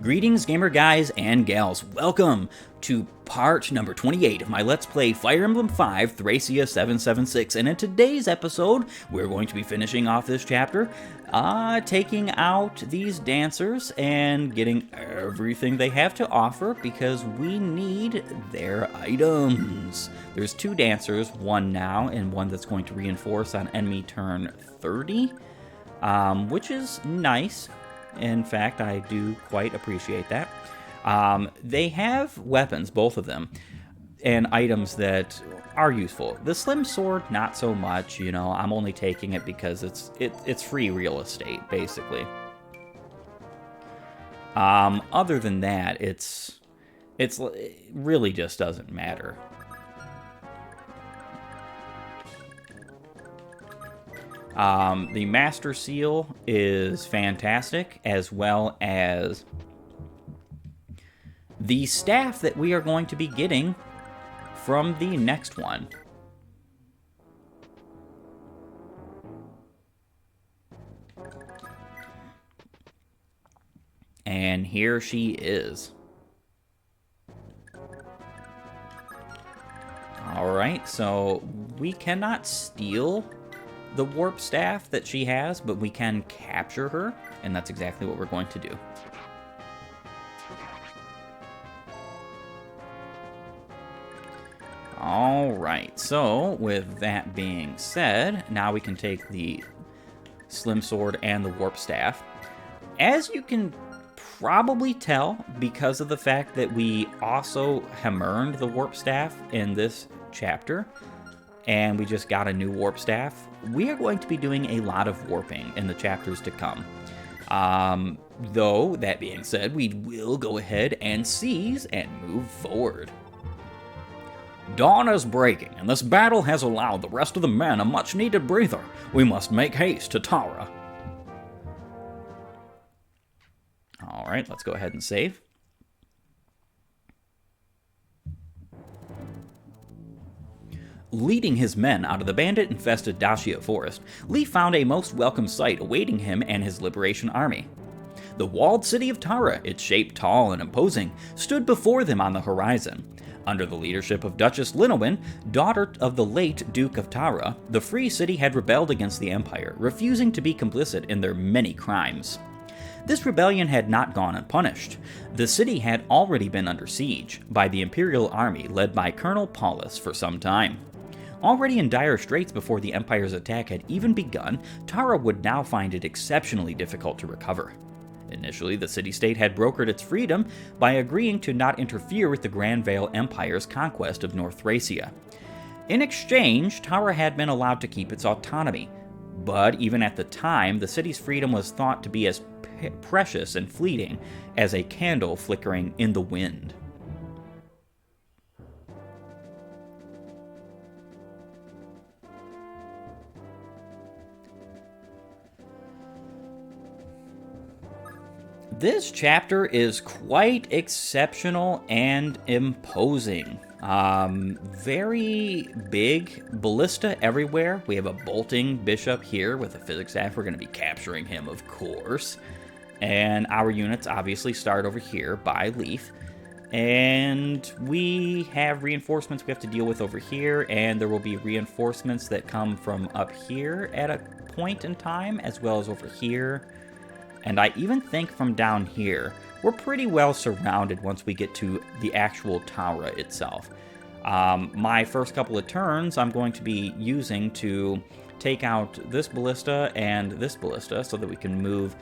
Greetings, gamer guys and gals. Welcome to part number 28 of my Let's Play Fire Emblem 5 Thracia 776. And in today's episode, we're going to be finishing off this chapter, taking out these dancers and getting everything they have to offer because we need their items. There's two dancers, one now and one that's going to reinforce on enemy turn 30, which is nice. In fact, I do quite appreciate that. They have weapons, both of them, and items that are useful. The slim sword, not so much. You know, I'm only taking it because it's free real estate, basically. Other than that, it really just doesn't matter. The Master Seal is fantastic, as well as the staff that we are going to be getting from the next one. And here she is. Alright, so we cannot steal the warp staff that she has, but we can capture her, and that's exactly what we're going to do. Alright, so with that being said, now we can take the slim sword and the warp staff. As you can probably tell, because of the fact that we also hammered the warp staff in this chapter, and we just got a new warp staff, we are going to be doing a lot of warping in the chapters to come. Though, that being said, we will go ahead and seize and move forward. Dawn is breaking, and this battle has allowed the rest of the men a much-needed breather. We must make haste to Tahra. Alright, let's go ahead and save. Leading his men out of the bandit-infested Thracia forest, Lee found a most welcome sight awaiting him and his liberation army. The walled city of Tahra, its shape tall and imposing, stood before them on the horizon. Under the leadership of Duchess Linowin, daughter of the late Duke of Tahra, the free city had rebelled against the Empire, refusing to be complicit in their many crimes. This rebellion had not gone unpunished. The city had already been under siege by the Imperial army led by Colonel Paulus for some time. Already in dire straits before the Empire's attack had even begun, Tahra would now find it exceptionally difficult to recover. Initially, the city-state had brokered its freedom by agreeing to not interfere with the Grand Vale Empire's conquest of North Thracia. In exchange, Tahra had been allowed to keep its autonomy, but even at the time, the city's freedom was thought to be as precious and fleeting as a candle flickering in the wind. This chapter is quite exceptional and imposing. Very big ballista everywhere. We have a bolting bishop here with a physics staff. We're going to be capturing him, of course. And our units obviously start over here by Leaf. And we have reinforcements we have to deal with over here, and there will be reinforcements that come from up here at a point in time, as well as over here. And I even think from down here, we're pretty well surrounded once we get to the actual Tahra itself. My first couple of turns, I'm going to be using to take out this ballista and this ballista so that we can move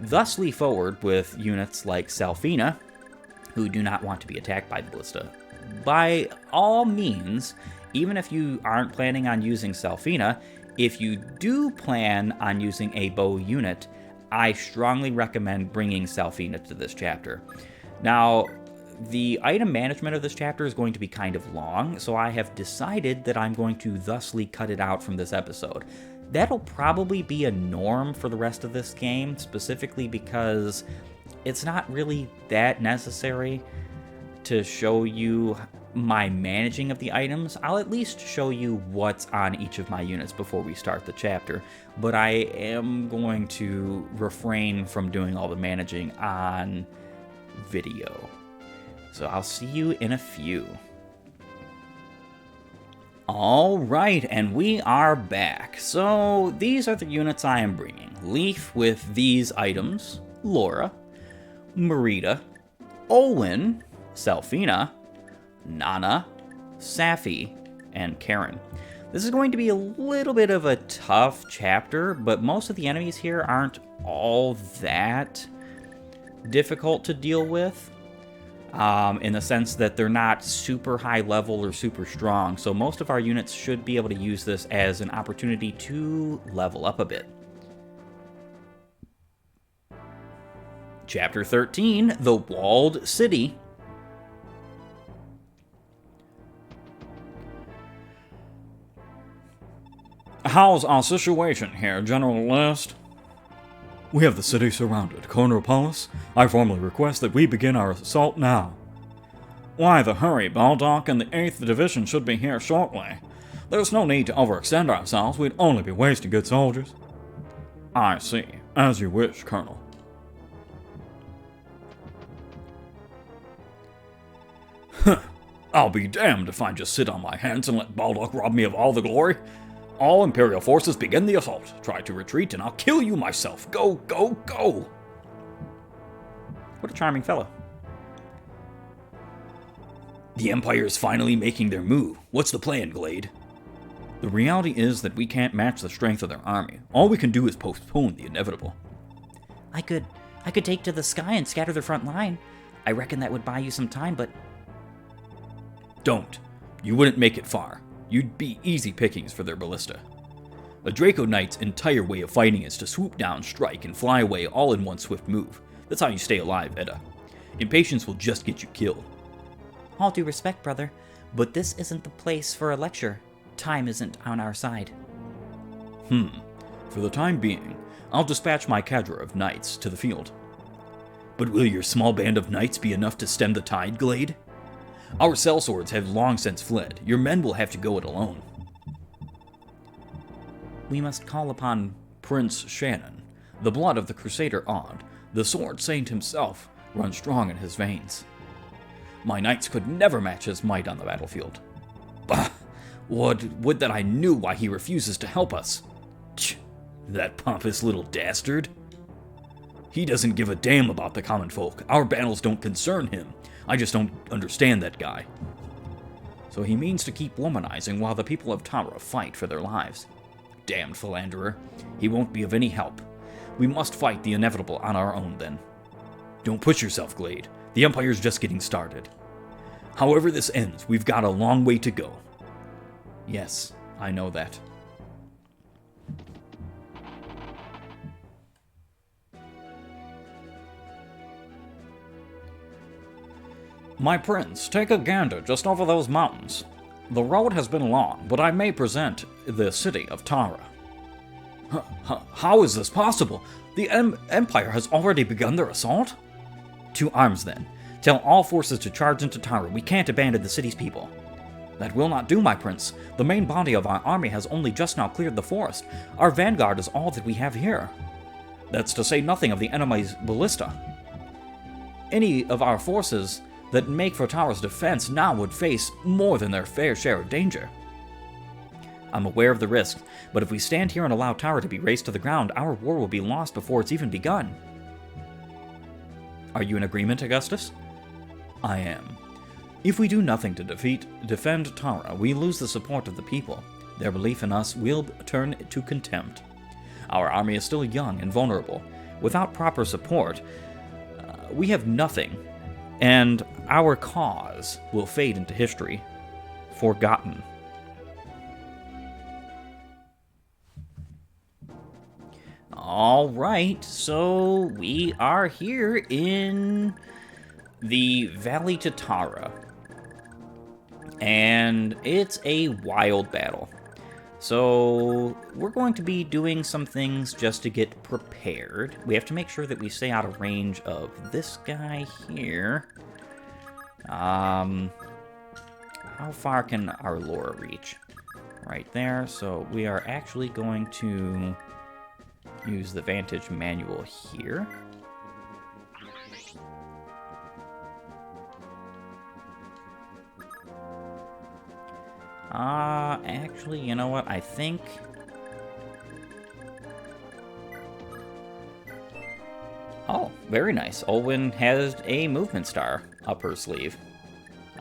thusly forward with units like Salfina, who do not want to be attacked by the ballista. By all means, even if you aren't planning on using Salfina, if you do plan on using a bow unit, I strongly recommend bringing Salfina to this chapter. Now, the item management of this chapter is going to be kind of long, so I have decided that I'm going to thusly cut it out from this episode. That'll probably be a norm for the rest of this game, specifically because it's not really that necessary to show you my managing of the items. I'll at least show you what's on each of my units before we start the chapter, but I am going to refrain from doing all the managing on video. So I'll see you in a few. Alright, and we are back. So these are the units I am bringing. Leaf with these items, Laura, Marita, Olwen, Selfina, Nana, Safi, and Karen. This is going to be a little bit of a tough chapter, but most of the enemies here aren't all that difficult to deal with. In the sense that they're not super high level or super strong, so most of our units should be able to use this as an opportunity to level up a bit. Chapter 13, The Walled City. How's our situation here, General List? We have the city surrounded. Cornropolis, I formally request that we begin our assault now. Why the hurry, Baldock and the 8th Division should be here shortly. There's no need to overextend ourselves, we'd only be wasting good soldiers. I see. As you wish, Colonel. I'll be damned if I just sit on my hands and let Baldock rob me of all the glory. All Imperial forces begin the assault. Try to retreat and I'll kill you myself. Go, go, go! What a charming fellow. The Empire is finally making their move. What's the plan, Glade? The reality is that we can't match the strength of their army. All we can do is postpone the inevitable. I could take to the sky and scatter their front line. I reckon that would buy you some time, but... Don't. You wouldn't make it far. You'd be easy pickings for their ballista. A Draco Knight's entire way of fighting is to swoop down, strike, and fly away all in one swift move. That's how you stay alive, Edda. Impatience will just get you killed. All due respect, brother, but this isn't the place for a lecture. Time isn't on our side. For the time being, I'll dispatch my cadre of knights to the field. But will your small band of knights be enough to stem the tide, Glade? Our sellswords have long since fled. Your men will have to go it alone. We must call upon Prince Shannon, the blood of the Crusader Odd, the Sword Saint himself, runs strong in his veins. My knights could never match his might on the battlefield. Bah! Would that I knew why he refuses to help us. Tch, that pompous little dastard. He doesn't give a damn about the common folk. Our battles don't concern him. I just don't understand that guy. So he means to keep womanizing while the people of Tahra fight for their lives. Damned philanderer. He won't be of any help. We must fight the inevitable on our own, then. Don't push yourself, Glade. The Empire's just getting started. However this ends, we've got a long way to go. Yes, I know that. My prince, take a gander just over those mountains. The road has been long, but I may present the city of Tahra. How is this possible? The Empire has already begun their assault? To arms, then. Tell all forces to charge into Tahra. We can't abandon the city's people. That will not do, my prince. The main body of our army has only just now cleared the forest. Our vanguard is all that we have here. That's to say nothing of the enemy's ballista. Any of our forces that make for Tahra's defense now would face more than their fair share of danger. I'm aware of the risks, but if we stand here and allow Tahra to be razed to the ground, our war will be lost before it's even begun. Are you in agreement, Augustus? I am. If we do nothing to defend Tahra, we lose the support of the people. Their belief in us will turn to contempt. Our army is still young and vulnerable. Without proper support, we have nothing, and our cause will fade into history, forgotten. Alright, so we are here in the Valley to Tahra, and it's a wild battle. So we're going to be doing some things just to get prepared. We have to make sure that we stay out of range of this guy here. How far can our Laura reach? Right there. So we are actually going to use the Vantage manual here. Actually, you know what? I think... Oh, very nice. Olwen has a movement star up her sleeve.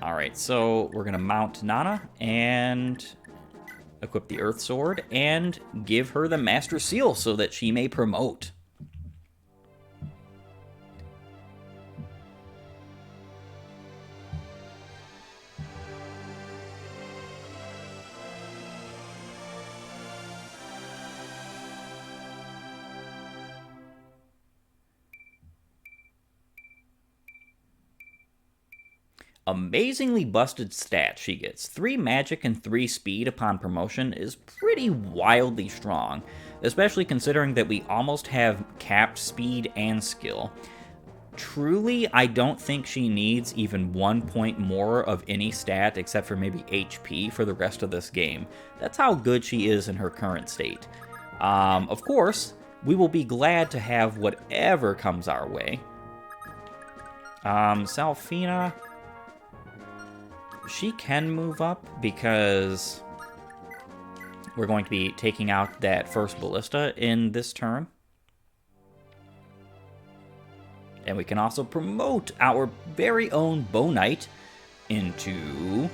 Alright, so we're going to mount Nana and equip the Earth Sword and give her the Master Seal so that she may promote. Amazingly busted stats she gets. 3 magic and 3 speed upon promotion is pretty wildly strong, especially considering that we almost have capped speed and skill. Truly, I don't think she needs even 1 point more of any stat except for maybe HP for the rest of this game. That's how good she is in her current state. Of course, we will be glad to have whatever comes our way. Salfina... She can move up because we're going to be taking out that first ballista in this turn. And we can also promote our very own Bow Knight into...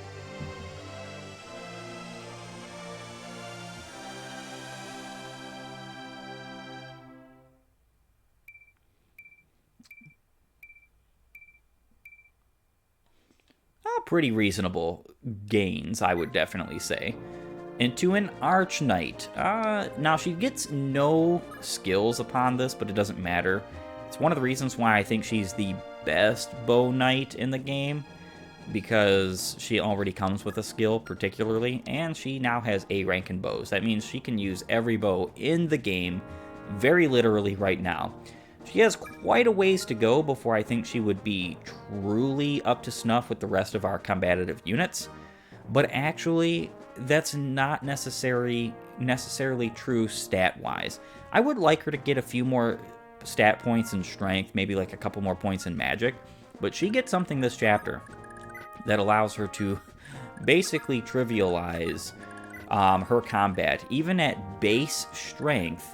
pretty reasonable gains, I would definitely say. Into an Arch Knight. Now, she gets no skills upon this, but it doesn't matter. It's one of the reasons why I think she's the best Bow Knight in the game, because she already comes with a skill, particularly, and she now has A rank in bows. That means she can use every bow in the game, very literally right now. She has quite a ways to go before I think she would be truly up to snuff with the rest of our combative units, but actually, that's not necessarily true stat-wise. I would like her to get a few more stat points in strength, maybe like a couple more points in magic, but she gets something this chapter that allows her to basically trivialize her combat. Even at base strength,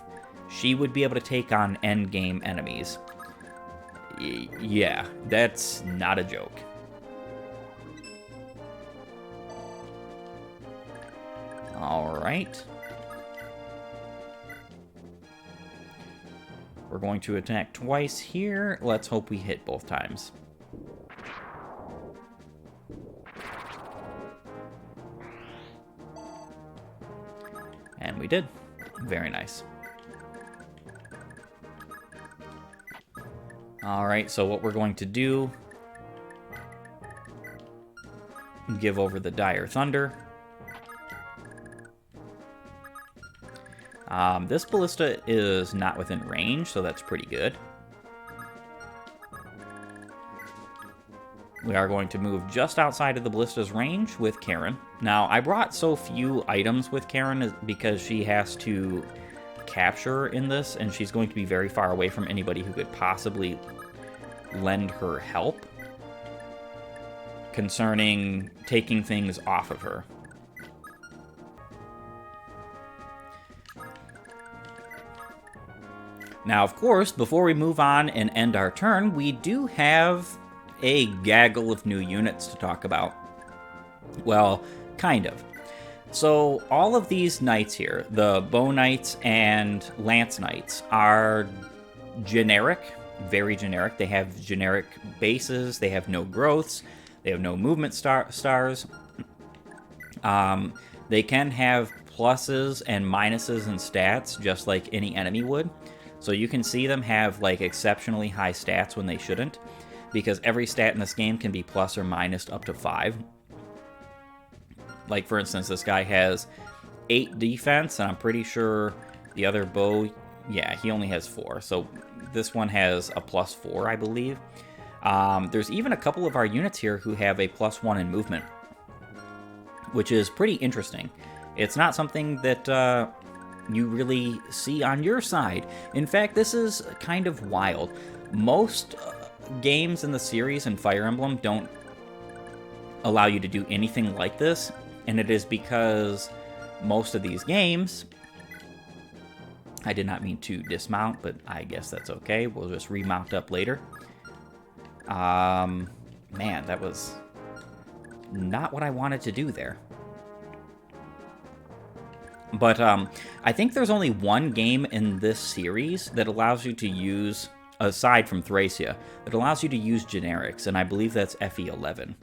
she would be able to take on endgame enemies. Yeah, that's not a joke. Alright. We're going to attack twice here. Let's hope we hit both times. And we did. Very nice. Alright, so what we're going to do... give over the Dire Thunder. This ballista is not within range, so that's pretty good. We are going to move just outside of the ballista's range with Karen. Now, I brought so few items with Karen because she has to capture in this, and she's going to be very far away from anybody who could possibly lend her help concerning taking things off of her. Now, of course, before we move on and end our turn, we do have a gaggle of new units to talk about. Well, kind of. So, all of these knights here, the Bow Knights and Lance Knights, are generic, very generic. They have generic bases, they have no growths, they have no movement stars. They can have pluses and minuses in stats, just like any enemy would. So you can see them have like exceptionally high stats when they shouldn't, because every stat in this game can be plus or minus up to 5. Like, for instance, this guy has 8 defense, and I'm pretty sure the other bow, yeah, he only has 4. So this one has a plus 4, I believe. There's even a couple of our units here who have a plus 1 in movement, which is pretty interesting. It's not something that you really see on your side. In fact, this is kind of wild. Most games in the series in Fire Emblem don't allow you to do anything like this. And it is because most of these games... I did not mean to dismount, but I guess that's okay. We'll just remount up later. Man, that was not what I wanted to do there. But I think there's only one game in this series that allows you to use, aside from Thracia, that allows you to use generics, and I believe that's FE11.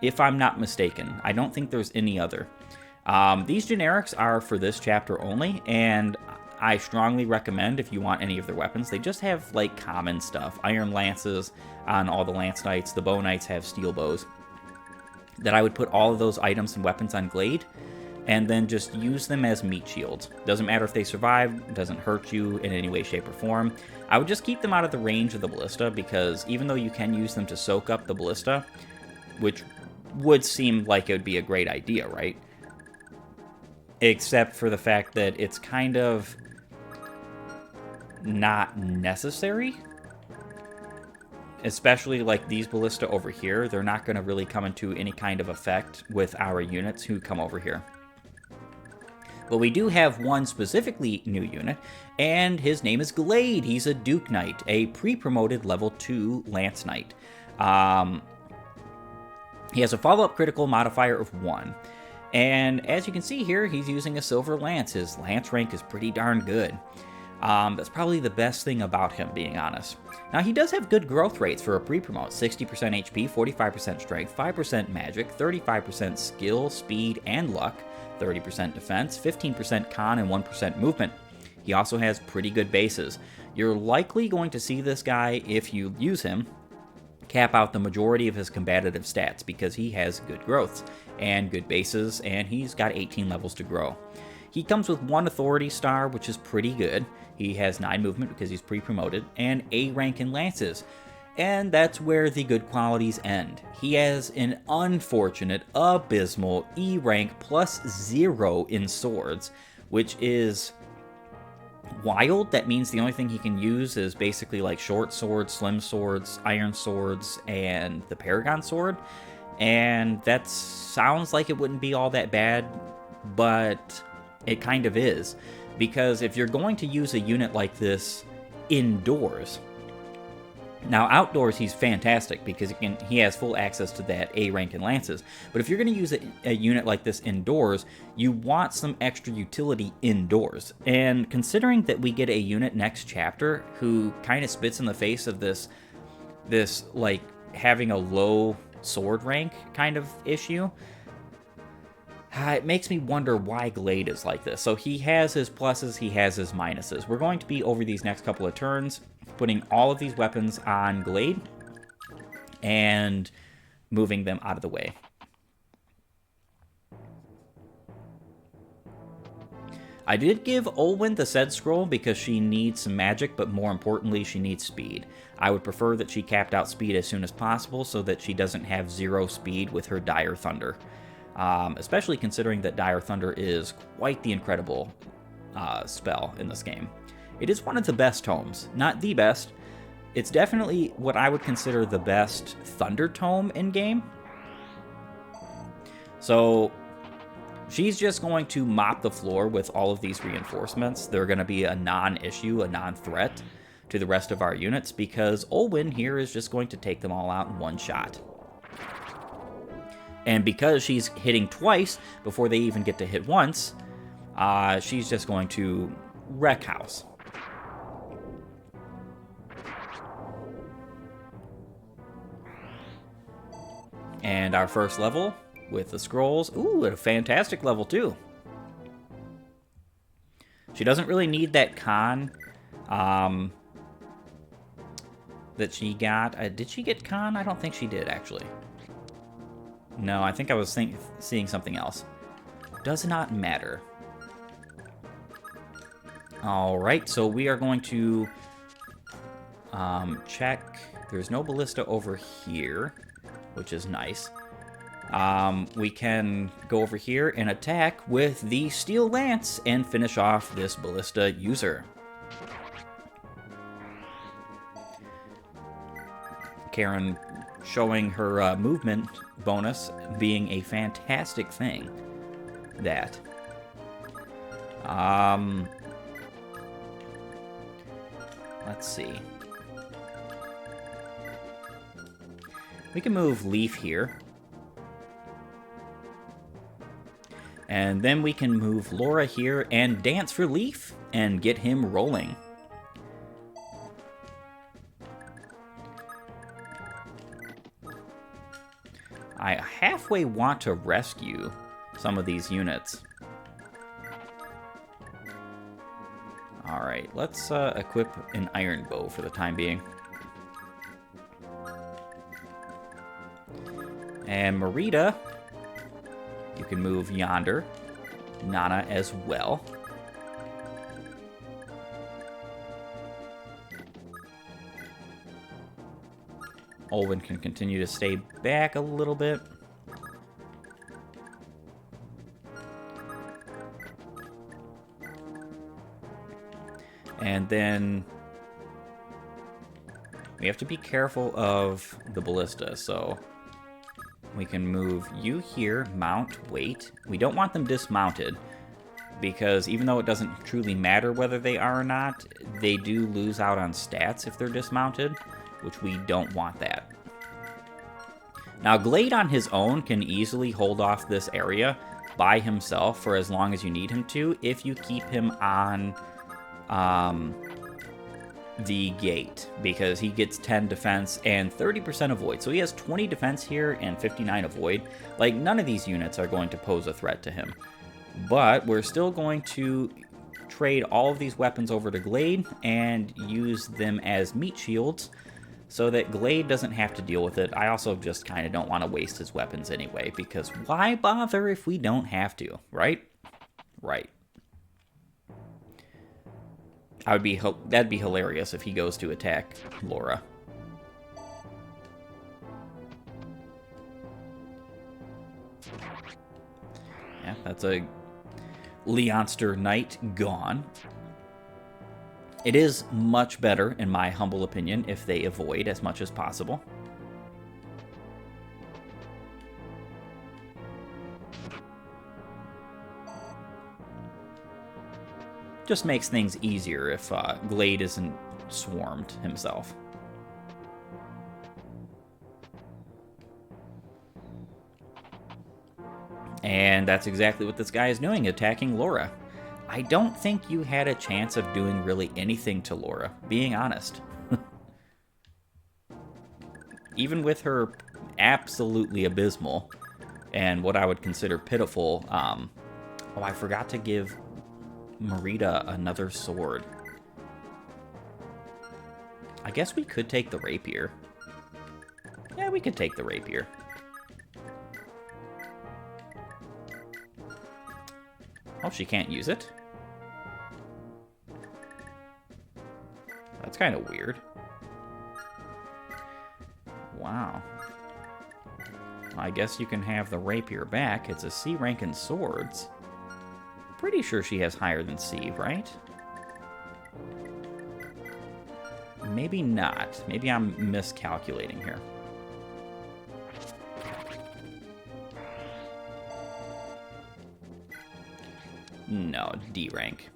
If I'm not mistaken. I don't think there's any other. These generics are for this chapter only, and I strongly recommend if you want any of their weapons. They just have, like, common stuff. Iron lances on all the lance knights. The bow knights have steel bows. That I would put all of those items and weapons on Glade, and then just use them as meat shields. Doesn't matter if they survive, doesn't hurt you in any way, shape, or form. I would just keep them out of the range of the ballista, because even though you can use them to soak up the ballista, which would seem like it would be a great idea, right? Except for the fact that it's kind of not necessary. Especially like these ballista over here, they're not going to really come into any kind of effect with our units who come over here. But we do have one specifically new unit, and his name is Glade. He's a Duke Knight, a pre-promoted level 2 Lance Knight. He has a follow-up critical modifier of 1. And as you can see here, he's using a silver lance. His lance rank is pretty darn good. That's probably the best thing about him, being honest. Now, he does have good growth rates for a pre-promote. 60% HP, 45% strength, 5% magic, 35% skill, speed, and luck, 30% defense, 15% con, and 1% movement. He also has pretty good bases. You're likely going to see this guy, if you use him, cap out the majority of his combative stats because he has good growths and good bases, and he's got 18 levels to grow. He comes with 1 authority star, which is pretty good. He has 9 movement because he's pre-promoted, and A rank in lances. And that's where the good qualities end. He has an unfortunate, abysmal E rank plus 0 in swords, which is wild. That means the only thing he can use is basically like short swords, slim swords, iron swords, and the Paragon sword. And that sounds like it wouldn't be all that bad, but it kind of is. Because if you're going to use a unit like this indoors, now outdoors he's fantastic because he has full access to that A rank in lances, but if you're going to use a unit like this indoors, you want some extra utility indoors. And considering that we get a unit next chapter who kind of spits in the face of this like having a low sword rank kind of issue, it makes me wonder why Glade is like this. So he has his pluses, he has his minuses. We're going to be, over these next couple of turns, putting all of these weapons on Glade and moving them out of the way. I did give Olwen the said scroll because she needs some magic, but more importantly, she needs speed. I would prefer that she capped out speed as soon as possible so that she doesn't have 0 speed with her Dire Thunder. Especially considering that Dire Thunder is quite the incredible spell in this game. It is one of the best tomes. Not the best. It's definitely what I would consider the best Thunder tome in game. So she's just going to mop the floor with all of these reinforcements. They're going to be a non-issue, a non-threat to the rest of our units because Olwen here is just going to take them all out in one shot. And because she's hitting twice before they even get to hit once, she's just going to wreck house. And our first level with the scrolls. Ooh, a fantastic level too. She doesn't really need that con that she got. Did she get con? I don't think she did, actually. No, I think I was seeing something else. Does not matter. Alright, so we are going to check. There's no ballista over here, which is nice. We can go over here and attack with the Steel Lance and finish off this ballista user. Karen showing her movement bonus being a fantastic thing. That. Let's see. We can move Leaf here. And then we can move Laura here and dance for Leaf and get him rolling. I halfway want to rescue some of these units. Alright, let's equip an iron bow for the time being. And Merida, you can move yonder. Nana as well. Olwen can continue to stay back a little bit. And then we have to be careful of the ballista, so we can move you here, mount, wait. We don't want them dismounted, because even though it doesn't truly matter whether they are or not, they do lose out on stats if they're dismounted, which we don't want that. Now, Glade on his own can easily hold off this area by himself for as long as you need him to, if you keep him on the gate, because he gets 10 defense and 30% avoid. So he has 20 defense here and 59 avoid. Like, none of these units are going to pose a threat to him. But we're still going to trade all of these weapons over to Glade and use them as meat shields so that Glade doesn't have to deal with it. I also just kind of don't want to waste his weapons anyway, because why bother if we don't have to, right? Right. That'd be hilarious if he goes to attack Laura. Yeah, that's a Leonster Knight gone. It is much better, in my humble opinion, if they avoid as much as possible. Just makes things easier if Glade isn't swarmed himself. And that's exactly what this guy is doing, attacking Laura. I don't think you had a chance of doing really anything to Laura, being honest. Even with her absolutely abysmal and what I would consider pitiful, oh, I forgot to give Merida another sword. I guess we could take the rapier. Yeah, we could take the rapier. Oh, she can't use it? That's kind of weird. Wow. I guess you can have the rapier back. It's a C rank in swords. Pretty sure she has higher than C, right? Maybe not. Maybe I'm miscalculating here. No, D rank.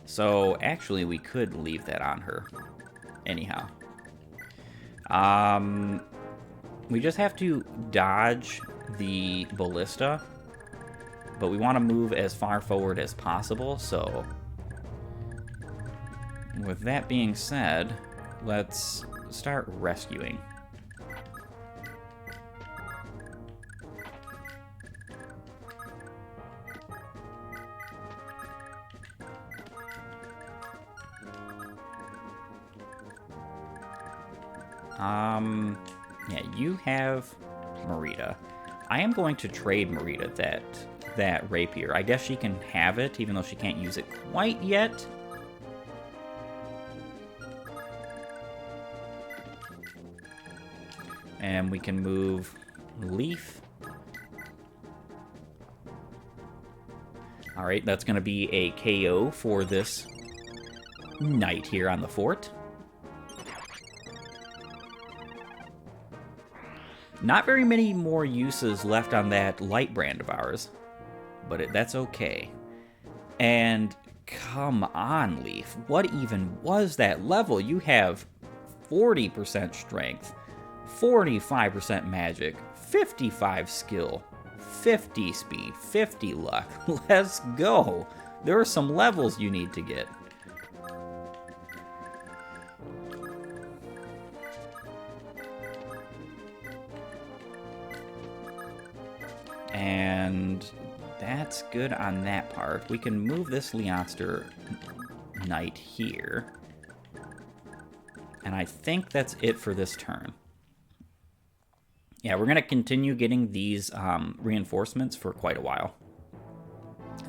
So, actually, we could leave that on her. Anyhow. We just have to dodge the ballista, but we want to move as far forward as possible, so with that being said, let's start rescuing. Yeah, you have Merida. I am going to trade Merida that rapier. I guess she can have it, even though she can't use it quite yet. And we can move Leaf. Alright, that's going to be a KO for this knight here on the fort. Not very many more uses left on that light brand of ours, but that's okay. And come on, Leaf. What even was that level? You have 40% strength, 45% magic, 55 skill, 50 speed, 50 luck. Let's go. There are some levels you need to get. And that's good on that part. We can move this Leonster Knight here. And I think that's it for this turn. Yeah, we're going to continue getting these reinforcements for quite a while.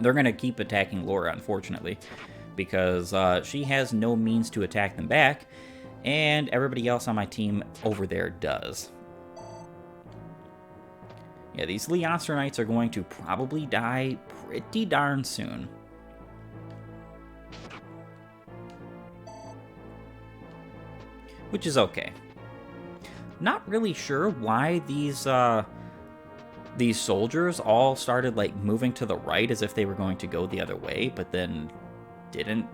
They're going to keep attacking Laura, unfortunately, because she has no means to attack them back, and everybody else on my team over there does. Yeah, these Leonster Knights are going to probably die pretty darn soon. Which is okay. Not really sure why these soldiers all started like moving to the right as if they were going to go the other way, but then didn't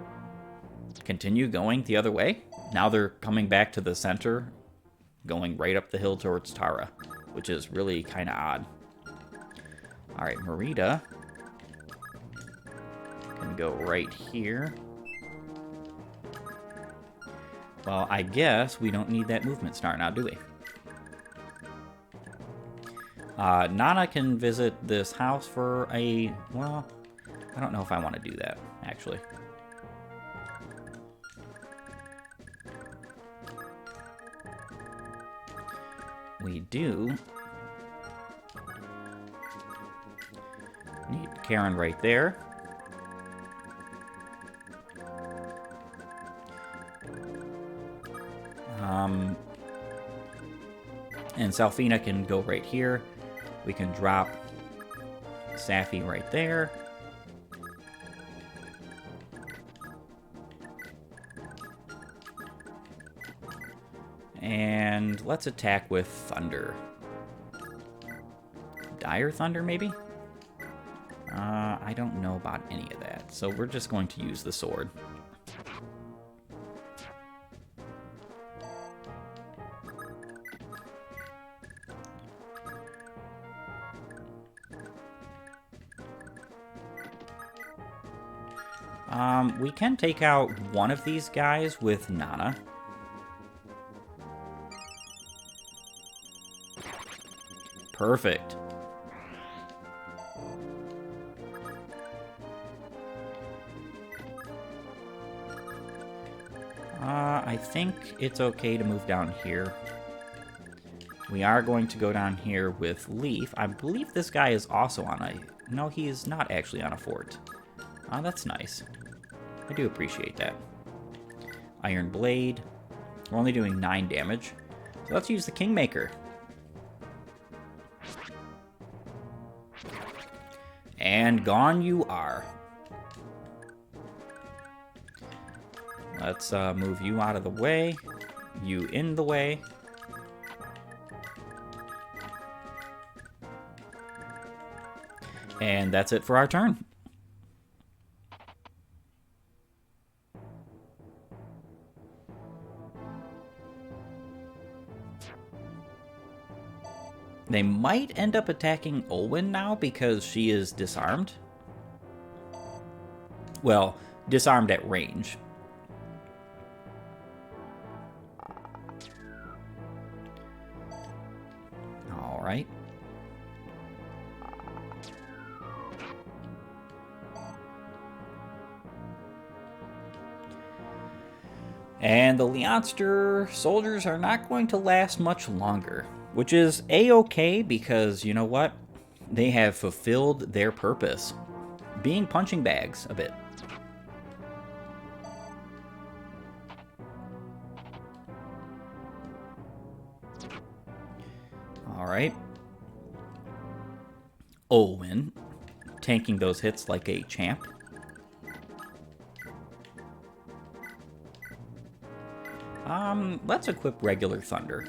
continue going the other way. Now they're coming back to the center, going right up the hill towards Tahra, which is really kind of odd. All right, Merida can go right here. Well, I guess we don't need that movement star now, do we? Nana can visit this house for a... Well, I don't know if I want to do that, actually. We do need Karen right there. And Salfina can go right here. We can drop Safi right there. And let's attack with Thunder. Dire Thunder, maybe? I don't know about any of that. So we're just going to use the sword. We can take out one of these guys with Nana. Perfect. I think it's okay to move down here. We are going to go down here with Leaf. I believe this guy is also on a... No, he is not actually on a fort. Oh, that's nice. I do appreciate that. Iron Blade. We're only doing 9 damage. So let's use the Kingmaker. And gone you are. Let's move you out of the way. You in the way. And that's it for our turn. They might end up attacking Olwen now because she is disarmed. Well, disarmed at range. All right. And the Leonster soldiers are not going to last much longer. Which is a-okay because, you know what? They have fulfilled their purpose. Being punching bags a bit. Alright. Olwen, tanking those hits like a champ. Let's equip regular Thunder.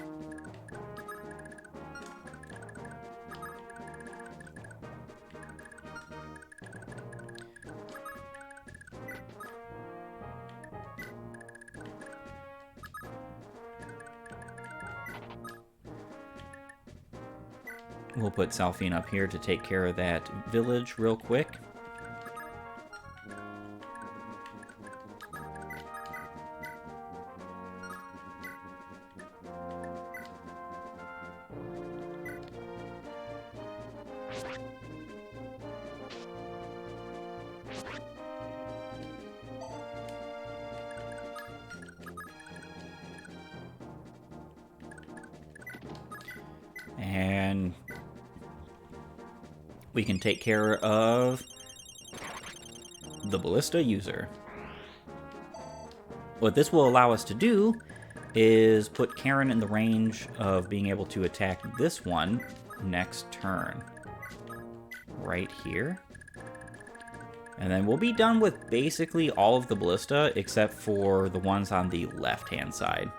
We'll put Selphine up here to take care of that village real quick. And we can take care of the ballista user. What this will allow us to do is put Karen in the range of being able to attack this one next turn. Right here. And then we'll be done with basically all of the ballista except for the ones on the left-hand side.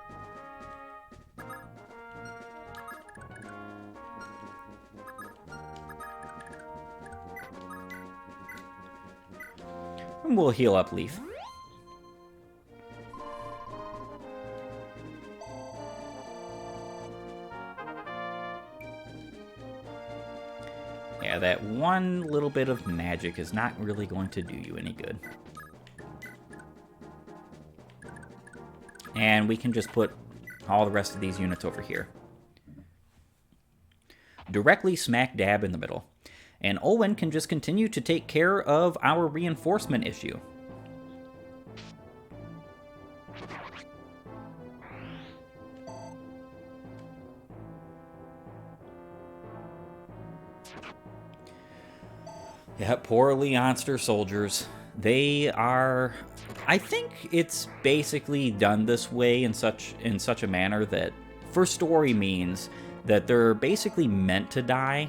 And we'll heal up Leaf. Yeah, that one little bit of magic is not really going to do you any good. And we can just put all the rest of these units over here. Directly smack dab in the middle. And Olwen can just continue to take care of our reinforcement issue. Yeah, poor Leonster soldiers. They are... I think it's basically done this way in such a manner that for story means that they're basically meant to die.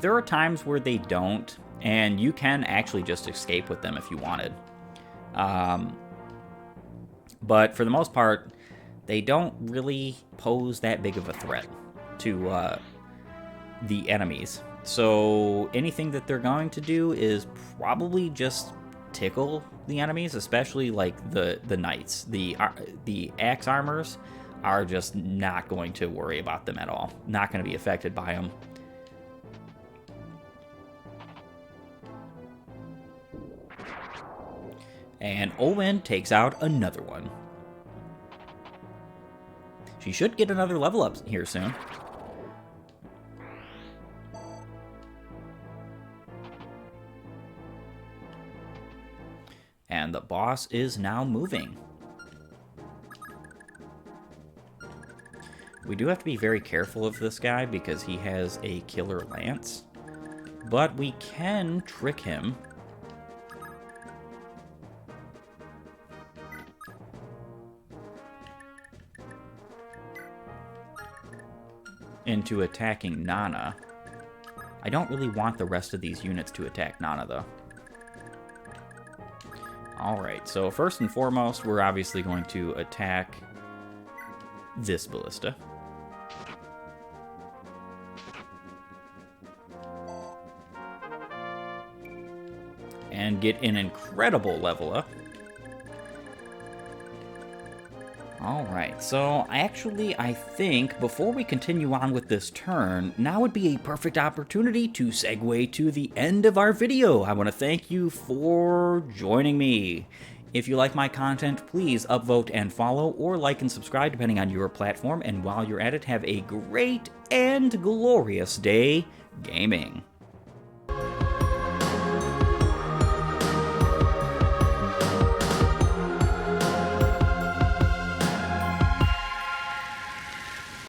There are times where they don't, and you can actually just escape with them if you wanted. But for the most part, they don't really pose that big of a threat to the enemies. So anything that they're going to do is probably just tickle the enemies, especially like the knights. The axe armors are just not going to worry about them at all. Not going to be affected by them. And Olwen takes out another one. She should get another level up here soon. And the boss is now moving. We do have to be very careful of this guy because he has a killer lance. But we can trick him into attacking Nana. I don't really want the rest of these units to attack Nana, though. Alright, so first and foremost, we're obviously going to attack this ballista. And get an incredible level up. Alright, so actually I think before we continue on with this turn, now would be a perfect opportunity to segue to the end of our video. I want to thank you for joining me. If you like my content, please upvote and follow, or like and subscribe depending on your platform, and while you're at it, have a great and glorious day gaming.